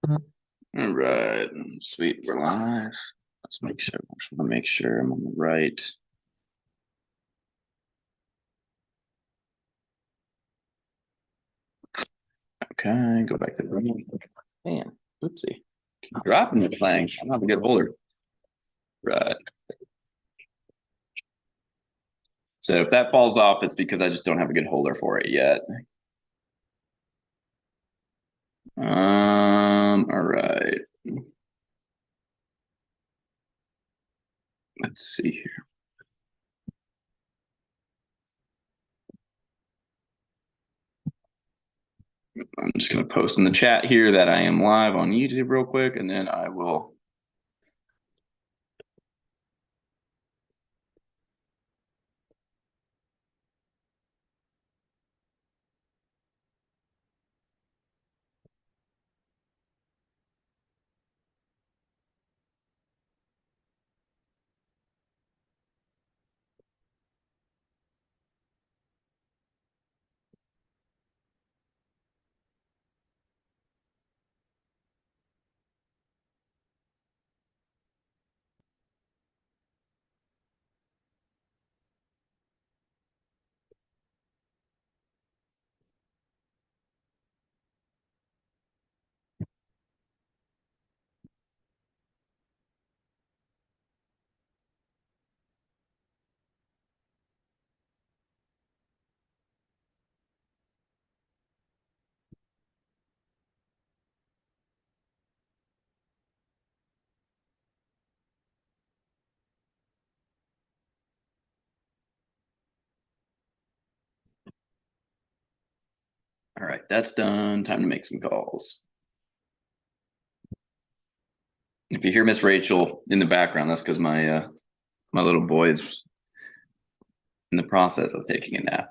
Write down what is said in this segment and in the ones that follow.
All right, sweet, we're live. Let's make sure. I just want to make sure I'm on the right. Okay, go back to the room. Man, oopsie. Keep dropping the playing. I'm not a good holder. Right. So if that falls off, it's because I just don't have a good holder for it yet. All right. Let's see here. I'm just gonna post in the chat here that I am live on YouTube real quick, and then I will. All right, that's done. Time to make some calls. If you hear Miss Rachel in the background, that's because my little boy is in the process of taking a nap.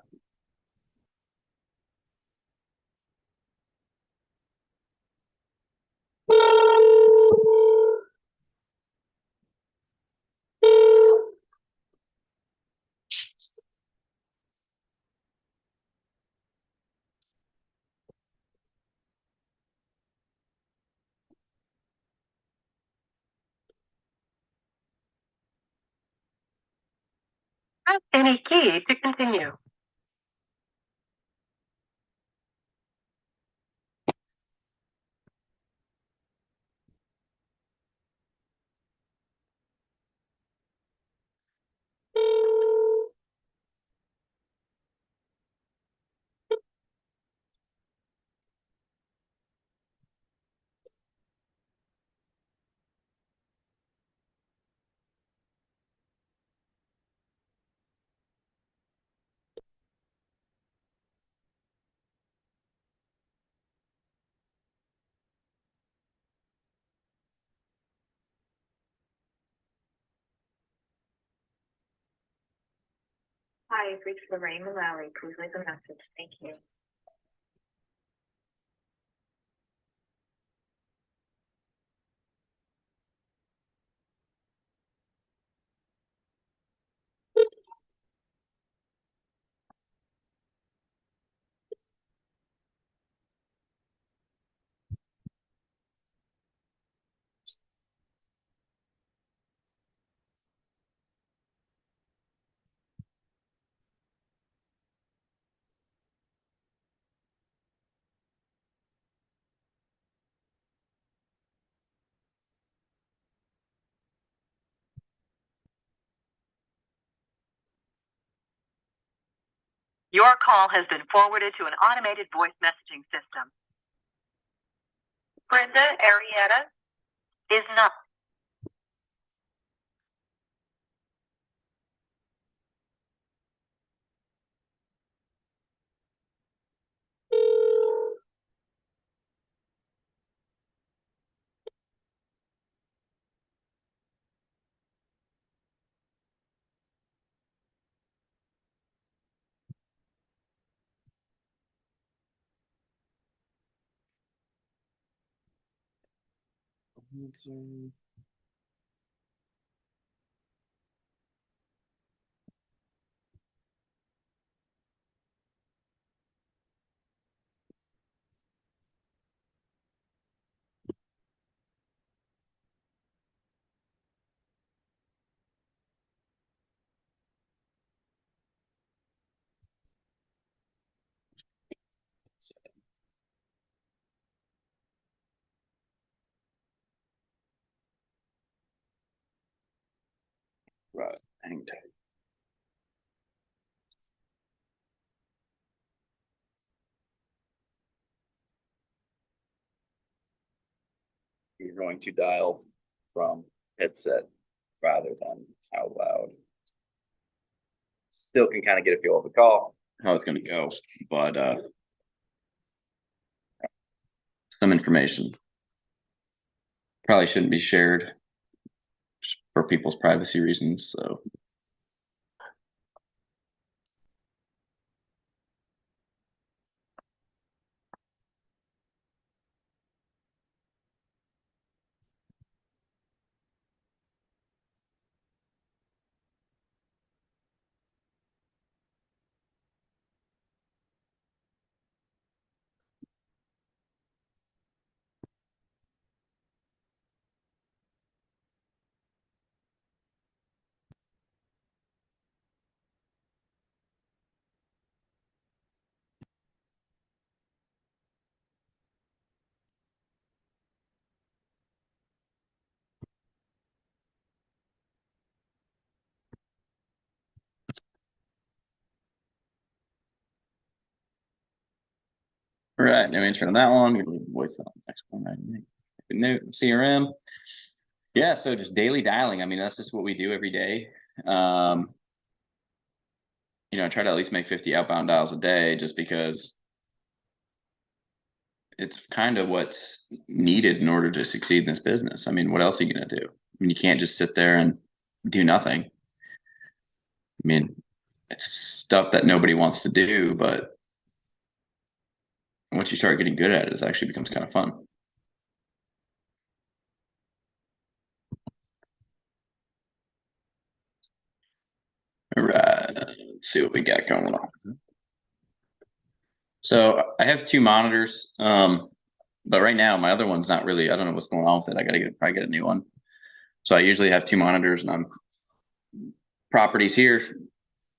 Press any key to continue. Hi, you've reached Lorraine Mullally. Please leave a message. Thank you. Your call has been forwarded to an automated voice messaging system. Brenda Arietta is not. Right. Hang tight. You're going to dial from headset rather than out loud. Still can kind of get a feel of the call, how it's going to go, but some information probably shouldn't be shared for people's privacy reasons. So, all right, no answer on that one. We're gonna leave the voice on the next one. Note CRM. Yeah, so just daily dialing. I mean, that's just what we do every day. I try to at least make 50 outbound dials a day just because it's kind of what's needed in order to succeed in this business. I mean, what else are you going to do? I mean, you can't just sit there and do nothing. I mean, it's stuff that nobody wants to do, but once you start getting good at it, it actually becomes kind of fun. All right, let's see what we got going on. So I have two monitors, but right now my other one's not really. I don't know what's going on with it. I gotta probably get a new one. So I usually have two monitors, and I'm properties here,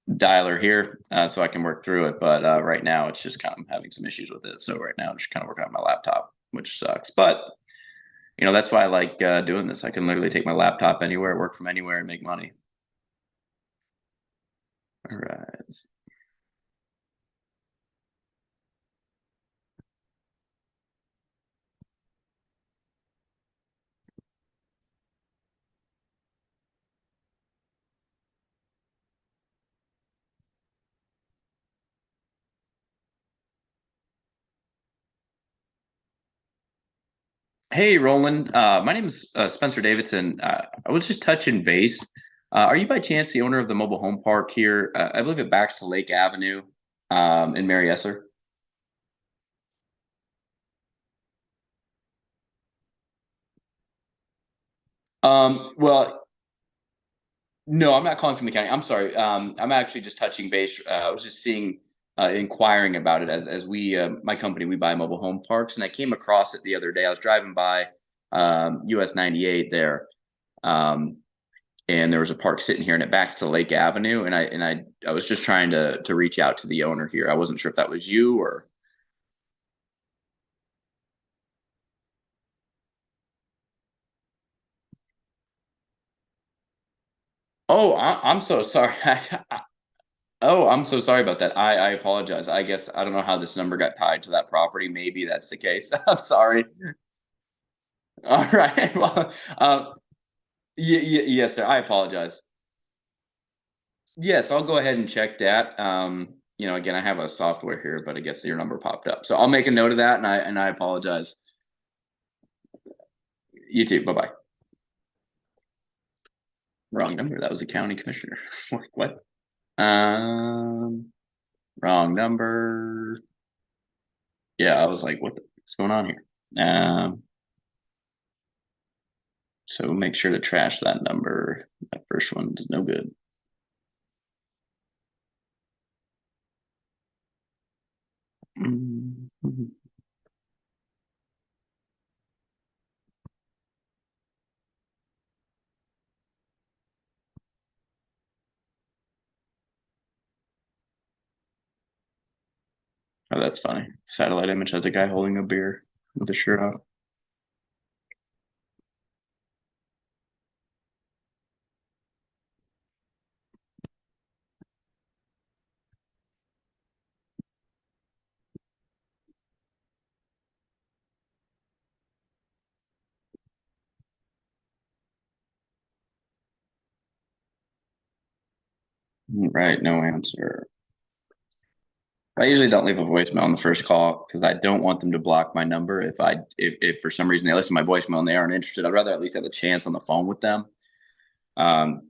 dialer here, so I can work through it. But right now it's just kind of having some issues with it. So right now I'm just kind of working on my laptop, which sucks. But that's why I like doing this. I can literally take my laptop anywhere, work from anywhere, and make money. All right. Hey, Roland. My name is Spencer Davidson. I was just touching base. Are you by chance the owner of the mobile home park here? I believe it backs to Lake Avenue in Mary Esser. Well, no, I'm not calling from the county. I'm sorry. I'm actually just touching base. I was just inquiring about it as we, my company, we buy mobile home parks, and I came across it the other day. I was driving by US 98 there, um, and there was a park sitting here, and it backs to Lake Avenue, and I was just trying to reach out to the owner here. I wasn't sure if that was you or. Oh, I'm so sorry. Oh, I'm so sorry about that. I apologize. I guess I don't know how this number got tied to that property. Maybe that's the case. I'm sorry. All right. Well, yes, sir. I apologize. Yes, I'll go ahead and check that. Again, I have a software here, but I guess your number popped up. So I'll make a note of that, and I apologize. You too. Bye bye. Wrong number. That was a county commissioner. What? Um, Wrong number. Yeah, I was like, what's going on here? So make sure to trash that number. That first one is no good. Mhm. Oh, that's funny. Satellite image has a guy holding a beer with a shirt off. Right, no answer. I usually don't leave a voicemail on the first call because I don't want them to block my number. If for some reason they listen to my voicemail and they aren't interested, I'd rather at least have a chance on the phone with them. Um,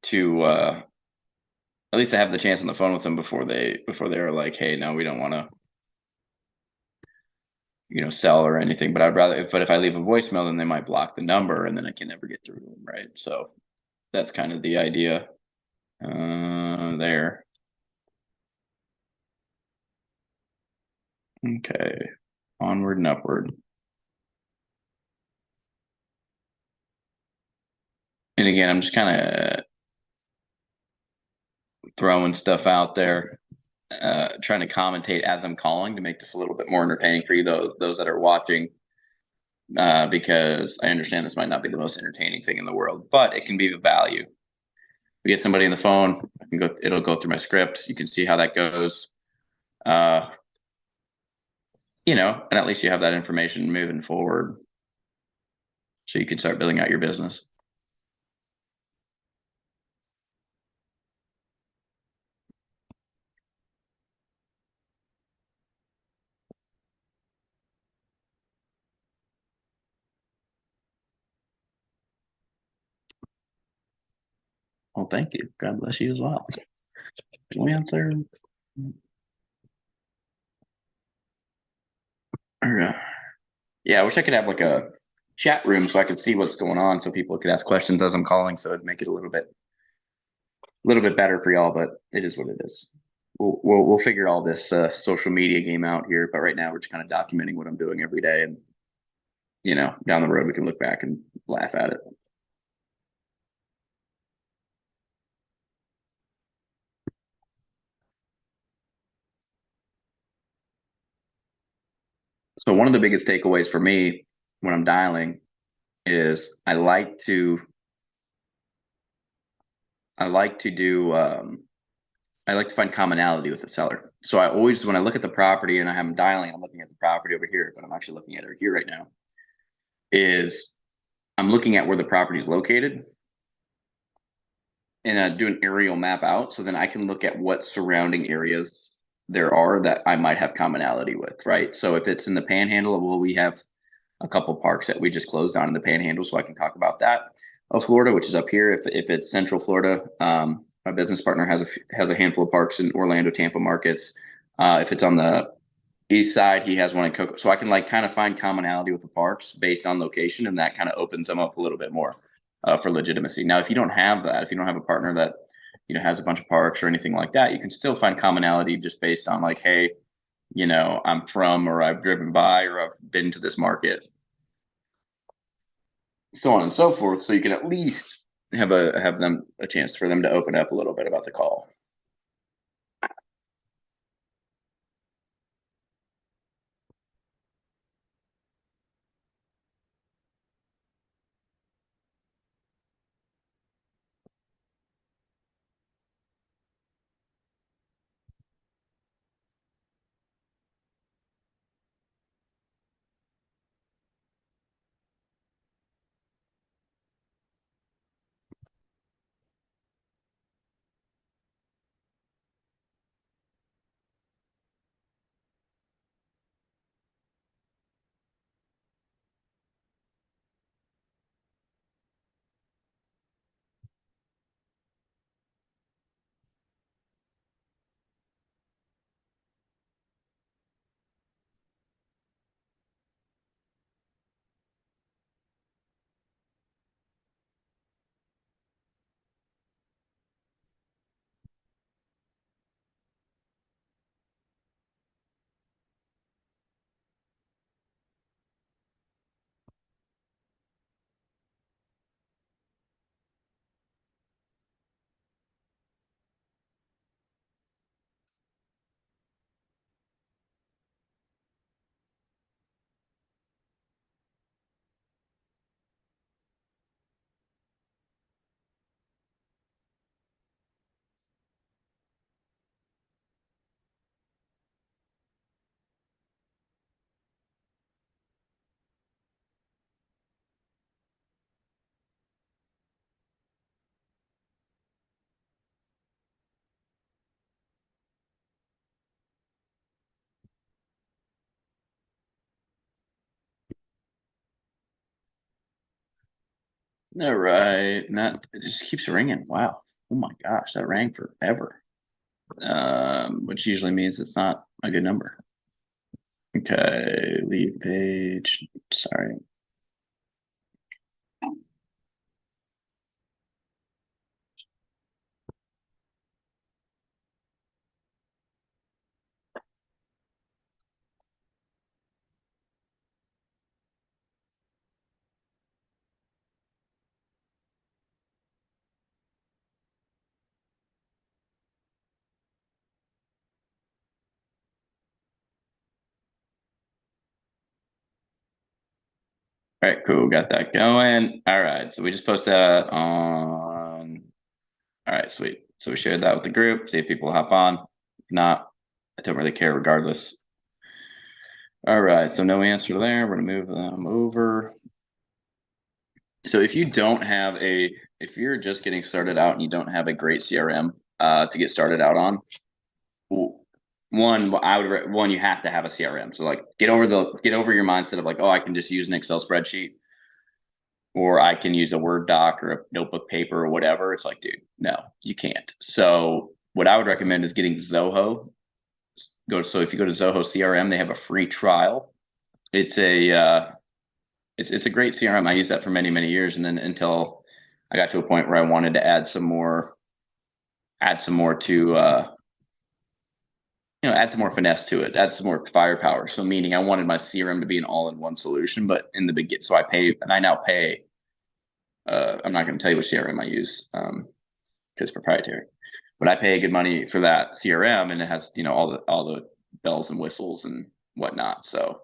to at least I have the chance on the phone with them before they're like, hey, no, we don't want to, sell or anything. But if I leave a voicemail, then they might block the number and then I can never get through to them, right? So that's kind of the idea there. Okay, onward and upward. And again, I'm just kind of throwing stuff out there, trying to commentate as I'm calling to make this a little bit more entertaining for you, those that are watching, because I understand this might not be the most entertaining thing in the world, but it can be of value. We get somebody on the phone, it'll go through my script. You can see how that goes. Uh, and at least you have that information moving forward so you can start building out your business. Well, thank you. God bless you as well. Answer. Yeah, I wish I could have like a chat room so I could see what's going on, so people could ask questions as I'm calling, so it'd make it a little bit better for y'all. But it is what it is. We'll figure all this social media game out here. But right now we're just kind of documenting what I'm doing every day, and down the road we can look back and laugh at it. So one of the biggest takeaways for me when I'm dialing is I like to do I like to find commonality with the seller. So I always, when I look at the property and I'm dialing, I'm looking at the property over here, but I'm actually looking at it here right now. Is I'm looking at where the property is located and do an aerial map out, so then I can look at what surrounding areas there are that I might have commonality with, right? So if it's in the Panhandle, well, we have a couple parks that we just closed on in the Panhandle, so I can talk about that of Florida, which is up here. If it's Central Florida, my business partner has a handful of parks in Orlando, Tampa markets. If it's on the east side, he has one in Cocoa. So I can like kind of find commonality with the parks based on location, and that kind of opens them up a little bit more for legitimacy. Now, if you don't have that, if you don't have a partner that has a bunch of parks or anything like that, you can still find commonality just based on like, hey, I'm from, or I've driven by, or I've been to this market, so on and so forth. So you can at least have them a chance for them to open up a little bit about the call. All right. Not it just keeps ringing. Wow. Oh my gosh, that rang forever. Which usually means it's not a good number. Okay, leave page. Sorry. All right, cool. Got that going. All right, so we just posted that on. All right, sweet. So we shared that with the group. See if people hop on. If not, I don't really care regardless. All right, so no answer there. We're gonna move them over. So if you don't have if you're just getting started out and you don't have a great CRM to get started out on, one you have to have a CRM. So like get over your mindset of like, oh, I can just use an Excel spreadsheet or I can use a Word doc or a notebook paper or whatever. It's like, dude, no, you can't. So what I would recommend is getting Zoho. So if you go to Zoho CRM, they have a free trial. It's it's a great CRM. I used that for many, many years. And then until I got to a point where I wanted to add some more to add some more finesse to it, add some more firepower. So meaning I wanted my CRM to be an all-in-one solution, but in the beginning, so I now pay. I'm not going to tell you what CRM I use because it's proprietary, but I pay good money for that CRM, and it has all the bells and whistles and whatnot. So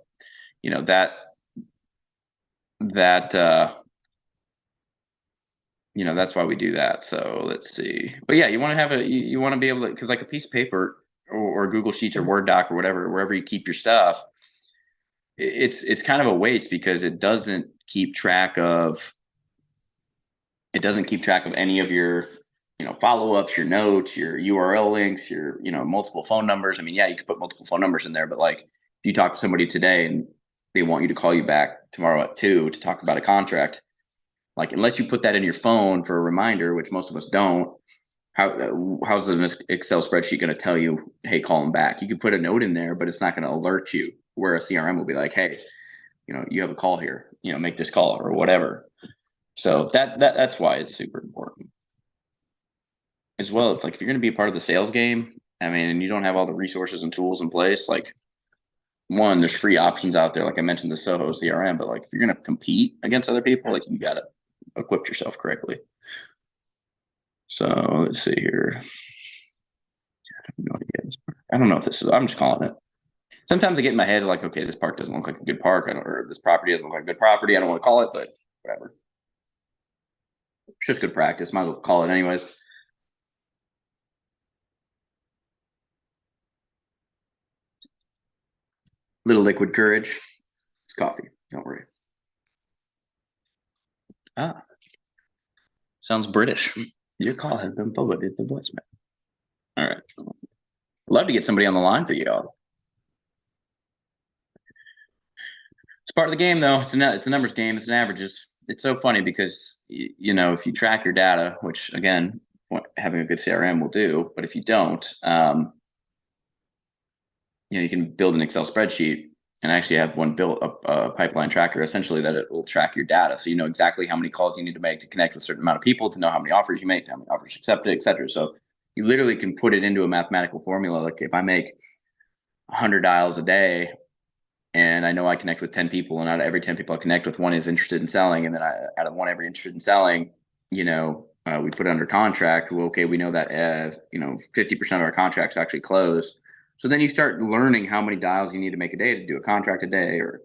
that that that's why we do that. So let's see. But yeah, you want to have you want to be able to, because like a piece of paper or Google Sheets or Word doc or whatever, wherever you keep your stuff, it's kind of a waste because it doesn't keep track of any of your follow-ups, your notes, your URL links, your multiple phone numbers. I mean, yeah, you could put multiple phone numbers in there, but like if you talk to somebody today and they want you to call you back tomorrow at 2 to talk about a contract, like unless you put that in your phone for a reminder, which most of us don't, how's an Excel spreadsheet going to tell you, hey, call them back? You can put a note in there, but it's not going to alert you. Where a CRM will be like, hey, you have a call here, make this call or whatever. So that's why it's super important as well. It's like if you're going to be a part of the sales game, I mean, and you don't have all the resources and tools in place, like one, there's free options out there. Like I mentioned, the Soho CRM, but like if you're going to compete against other people, like you got to equip yourself correctly. So let's see here. I don't know if this is, I'm just calling it. Sometimes I get in my head like, okay, this park doesn't look like a good park. Or this property doesn't look like a good property. I don't want to call it, but whatever. It's just good practice. Might as well call it anyways. Little liquid courage. It's coffee. Don't worry. Ah, sounds British. Your call has been forwarded to voicemail. All right. Love to get somebody on the line for y'all. It's part of the game, though. It's a numbers game. It's an averages. It's so funny because if you track your data, which again, having a good CRM will do, but if you don't, you can build an Excel spreadsheet and actually have one built a pipeline tracker, essentially that it will track your data, so you know exactly how many calls you need to make to connect with a certain amount of people, to know how many offers you make, how many offers accepted, et cetera. So you literally can put it into a mathematical formula. Like if I make 100 dials a day and I know I connect with 10 people, and out of every 10 people I connect with, one is interested in selling, and then out of one every interested in selling, we put it under contract. Well, okay, we know that 50% of our contracts actually close. So then you start learning how many dials you need to make a day to do a contract a day, or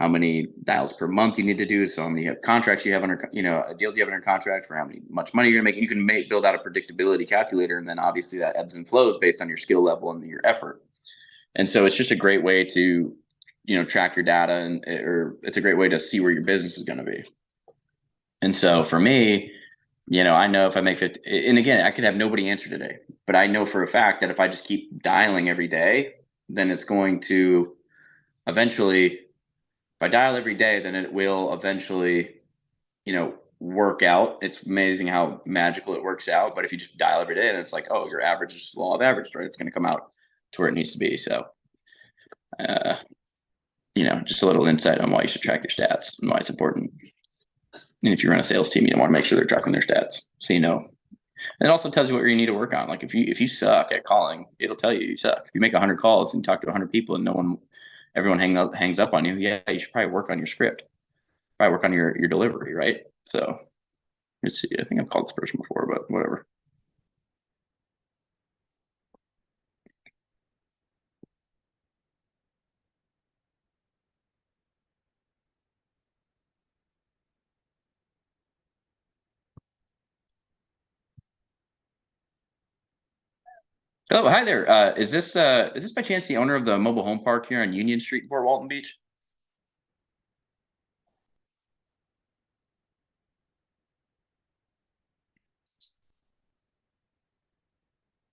how many dials per month you need to do. So how many contracts you have under, deals you have under contract, for how much money you're going to make. You can build out a predictability calculator, and then obviously that ebbs and flows based on your skill level and your effort. And so it's just a great way to track your data, or it's a great way to see where your business is going to be. And so for me, I know if I make 50, and again, I could have nobody answer today, but I know for a fact that if I just keep dialing every day, then it's going to eventually, if I dial every day, then it will eventually, work out. It's amazing how magical it works out. But if you just dial every day, and it's like, oh, your average is law of averages, right? It's going to come out to where it needs to be. So, uh, just a little insight on why you should track your stats and why it's important. And if you run a sales team, you want to make sure they're tracking their stats, so you know. And it also tells you what you need to work on. Like if you suck at calling, it'll tell you suck. If you make 100 calls and talk to 100 people and everyone hangs up on you, yeah, you should probably work on your script, probably work on your delivery, right? So let's see. I think I've called this person before, but whatever. Oh, hi there. Is this by chance the owner of the mobile home park here on Union Street in Fort Walton Beach?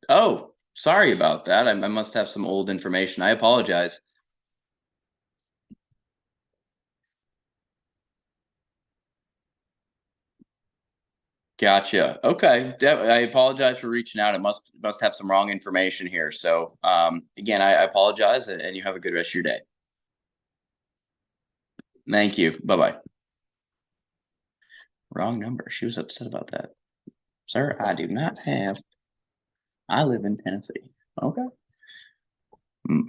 Oh, sorry about that. I must have some old information. I apologize. Gotcha. Okay. I apologize for reaching out. It must have some wrong information here. So again, I apologize, and you have a good rest of your day. Thank you. Bye bye. Wrong number. She was upset about that. Sir, I do not have. I live in Tennessee. Okay.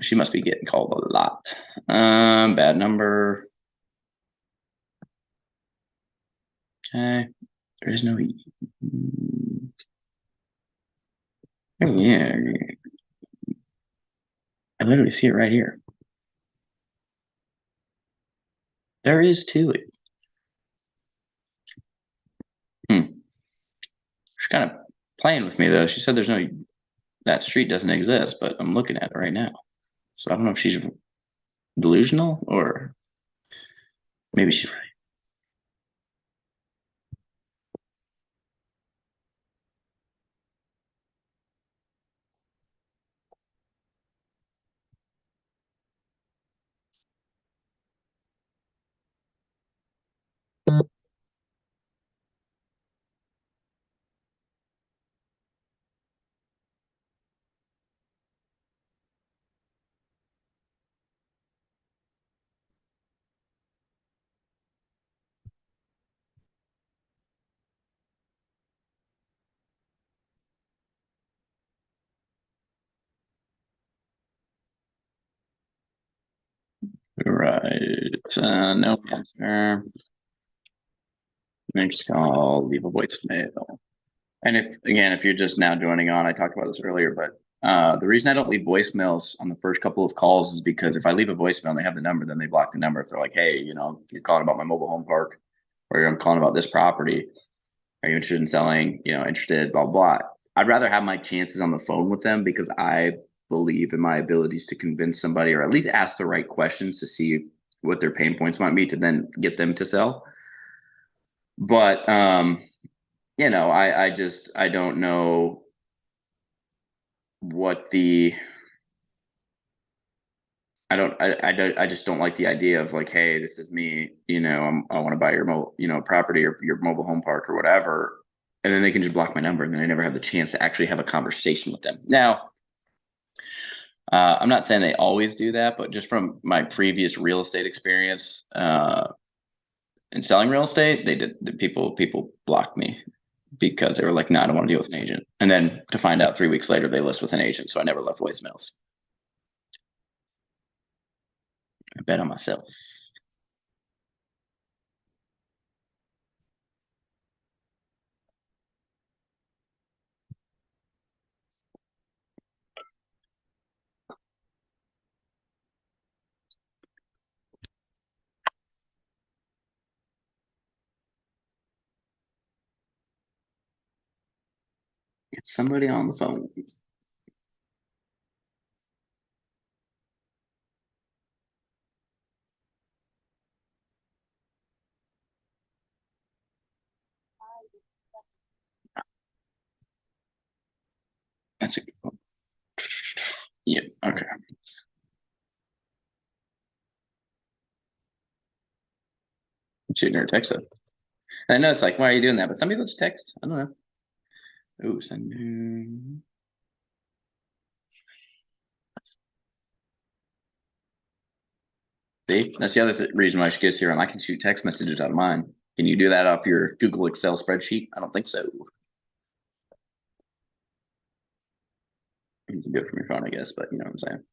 She must be getting called a lot. Bad number. Okay. There is no. Oh yeah. I literally see it right here. There is to it. She's kind of playing with me though. She said there's no that street doesn't exist, but I'm looking at it right now. So I don't know if she's delusional or maybe she's right. No answer. Next call, leave a voicemail. And if you're just now joining on, I talked about this earlier, but the reason I don't leave voicemails on the first couple of calls is because if I leave a voicemail and they have the number, then they block the number. If they're like, hey, you're calling about my mobile home park, or I'm calling about this property. Are you interested in selling? Interested, blah, blah. I'd rather have my chances on the phone with them because I believe in my abilities to convince somebody or at least ask the right questions to see what their pain points might be to then get them to sell. But I don't know what the I just don't like the idea of like, hey, this is me, I want to buy your property or your mobile home park or whatever, and then they can just block my number, and then I never have the chance to actually have a conversation with them. Now, I'm not saying they always do that, but just from my previous real estate experience in selling real estate, they did. The people blocked me because they were like, "No, I don't want to deal with an agent." And then to find out 3 weeks later, they list with an agent, so I never left voicemails. I bet on myself. Get somebody on the phone. That's a good one. Yeah. Okay. Shooting her a text. And I know it's like, why are you doing that? But some people just text. I don't know. Oh, send. See, that's the other reason why I should get CRM. I can shoot text messages out of mine. Can you do that off your Google Excel spreadsheet? I don't think so. You can do it from your phone, I guess, but you know what I'm saying.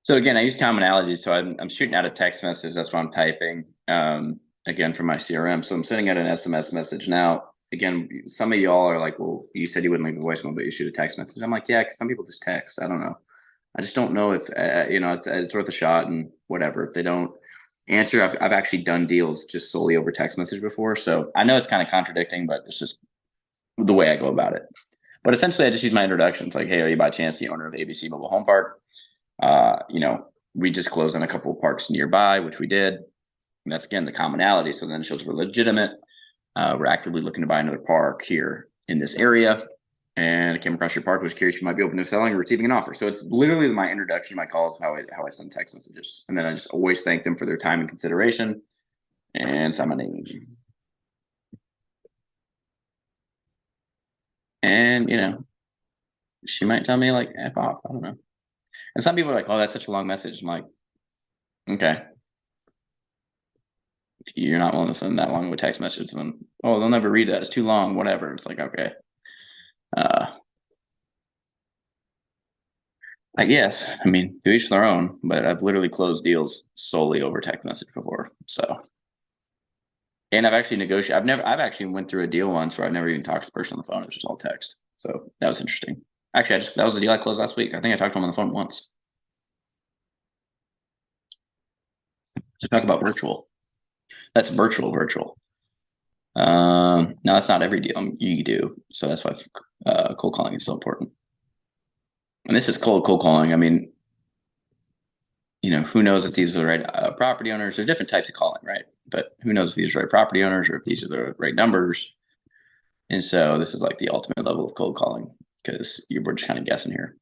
So again, I use commonalities. So I'm shooting out a text message. That's what I'm typing. Again from my CRM. So I'm sending out an SMS message now. Again, some of y'all are like, well, you said you wouldn't leave a voicemail, but you shoot a text message. I'm like, yeah, because some people just text. I don't know. I just don't know if it's worth a shot and whatever. If they don't answer, I've actually done deals just solely over text message before. So I know it's kind of contradicting, but it's just the way I go about it. But essentially, I just use my introductions like, hey, are you by chance the owner of ABC Mobile Home Park? You know, we just closed on a couple of parks nearby, which we did. And that's again the commonality. So then it shows we're legitimate. We're actively looking to buy another park here in this area. And I came across your park, was curious you might be open to selling or receiving an offer. So it's literally my introduction, my calls, how I send text messages. And then I just always thank them for their time and consideration and sign my name. And she might tell me like F off. I don't know. And some people are like, oh, that's such a long message. I'm like, okay. If you're not willing to send that long of a text message, then oh, they'll never read that. It's too long, whatever. It's like, okay. Uh I guess. I mean, to each their own, but I've literally closed deals solely over text message before. So and I've actually negotiated. I've actually went through a deal once where I never even talked to the person on the phone. It was just all text. So that was interesting. Actually, that was the deal I closed last week. I think I talked to him on the phone once. To talk about virtual. That's virtual. No, that's not every deal you do. So that's why cold calling is so important. And this is cold calling. I mean, who knows if these are the right property owners? There's different types of calling, right? But who knows if these are the right property owners or if these are the right numbers? And so this is like the ultimate level of cold calling because we're just kind of guessing here.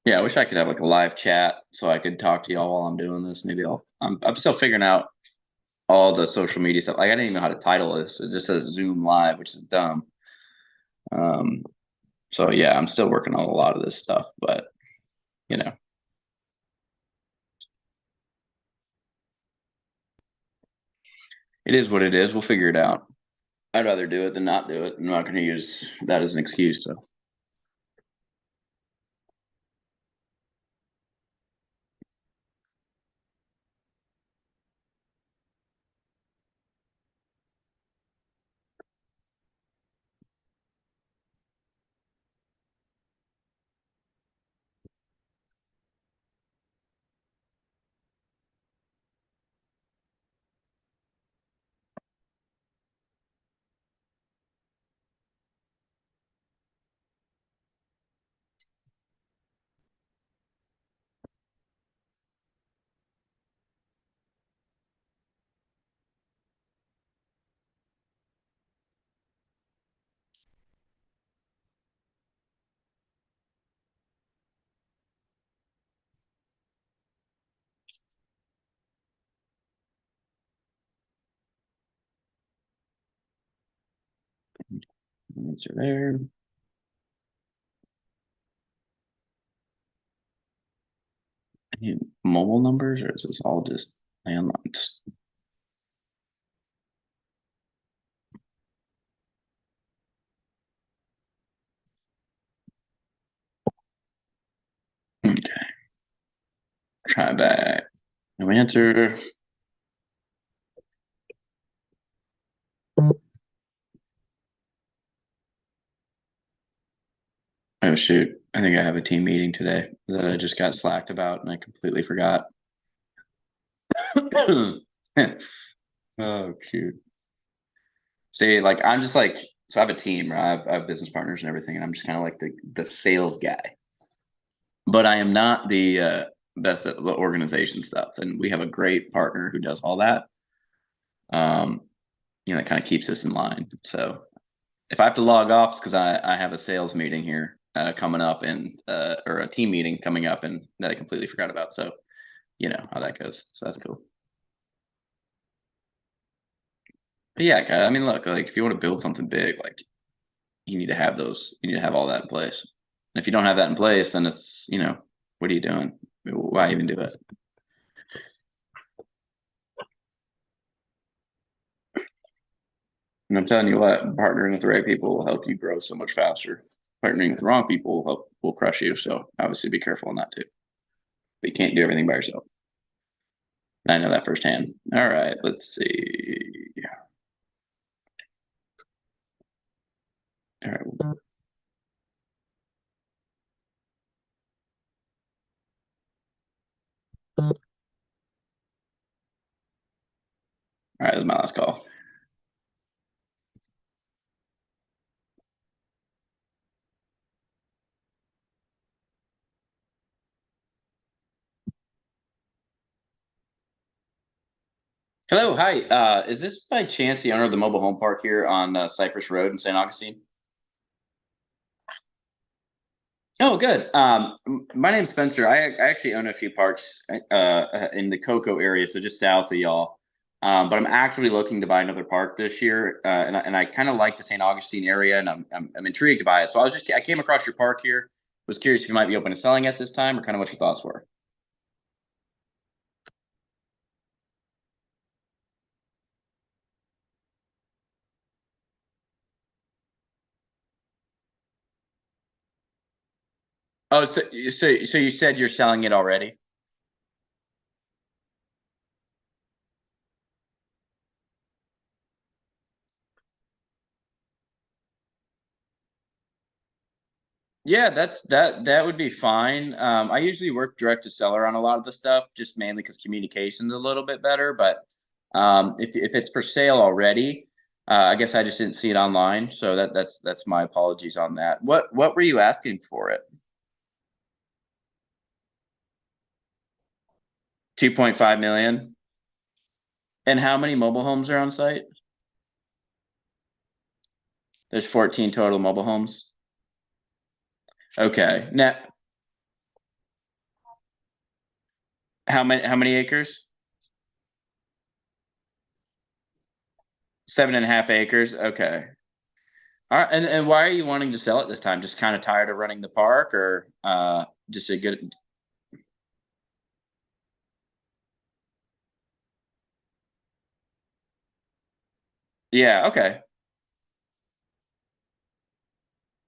Yeah, I wish I could have like a live chat so I could talk to y'all while I'm doing this. Maybe I'm still figuring out all the social media stuff. Like I didn't even know how to title this. It just says Zoom Live, which is dumb. Um, so yeah, I'm still working on a lot of this stuff, but you know, it is what it is. We'll figure it out. I'd rather do it than not do it. I'm not going to use that as an excuse. So Answer there. Any mobile numbers, or is this all just landlines? Okay, try back. No answer. Oh shoot! I think I have a team meeting today that I just got slacked about, and I completely forgot. Oh shoot! See, like I'm just like so I have a team, right? I have business partners and everything, and I'm just kind of like the sales guy. But I am not the best at the organization stuff. And we have a great partner who does all that. Um, that kind of keeps us in line. So if I have to log off, it's because I have a sales meeting here coming up and or a team meeting coming up and that I completely forgot about. So you know how that goes. So that's cool. But yeah, I mean, look, like if you want to build something big, like you need to have those, you need to have all that in place. And if you don't have that in place, then it's, what are you doing? Why even do it? And I'm telling you what, partnering with the right people will help you grow so much faster. Partnering with the wrong people will crush you. So obviously be careful on that too. But you can't do everything by yourself. I know that firsthand. All right, let's see. All right. All right, this is my last call. Hello, hi. Is this by chance the owner of the mobile home park here on Cypress Road in St. Augustine? Oh, good. My name's Spencer. I actually own a few parks in the Cocoa area, so just south of y'all. But I'm actively looking to buy another park this year, and I kind of like the St. Augustine area, and I'm intrigued by it. So I came across your park here. Was curious if you might be open to selling at this time, or kind of what your thoughts were. Oh, so you said you're selling it already? Yeah, that would be fine. I usually work direct to seller on a lot of the stuff, just mainly because communication's a little bit better. But if it's for sale already, I guess I just didn't see it online, so that's my apologies on that. What were you asking for it? 2.5 million. And how many mobile homes are on site? There's 14 total mobile homes. Okay. Now, how many acres? 7.5 acres. Okay. All right, and why are you wanting to sell it this time? Just kind of tired of running the park, or just a good? Yeah. Okay.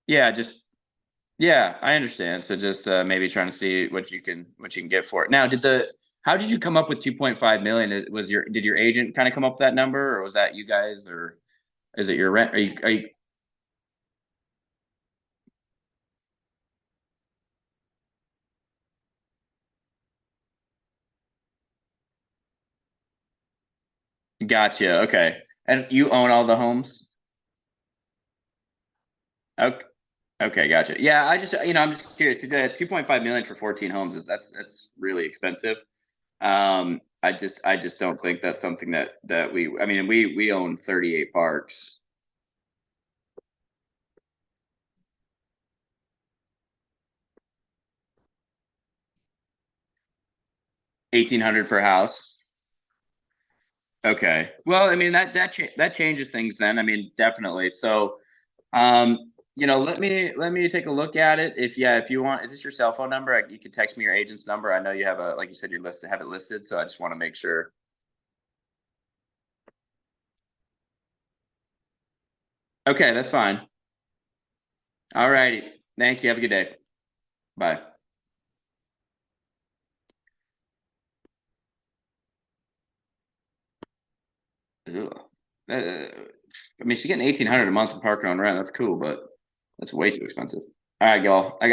Yeah. Just yeah. I understand. So just maybe trying to see what you can get for it. Now, how did you come up with 2.5 million? Did your agent kind of come up with that number, or was that you guys, or is it your rent? Are you? Gotcha. Okay. And you own all the homes? Okay. Okay, gotcha. Yeah, I'm just curious because 2.5 million for 14 homes that's really expensive. I just don't think that's something that I mean, we own 38 parks, 1,800 per house. Okay. Well, I mean that changes things then. I mean, definitely. So Let me take a look at it. If you want, is this your cell phone number? You could text me your agent's number. I know you have like you said, you're listed, have it listed. So I just want to make sure. Okay, that's fine. All righty. Thank you. Have a good day. Bye. Ugh. I mean, she's getting 1,800 a month in park owned rent. That's cool, but that's way too expensive. All right, y'all. I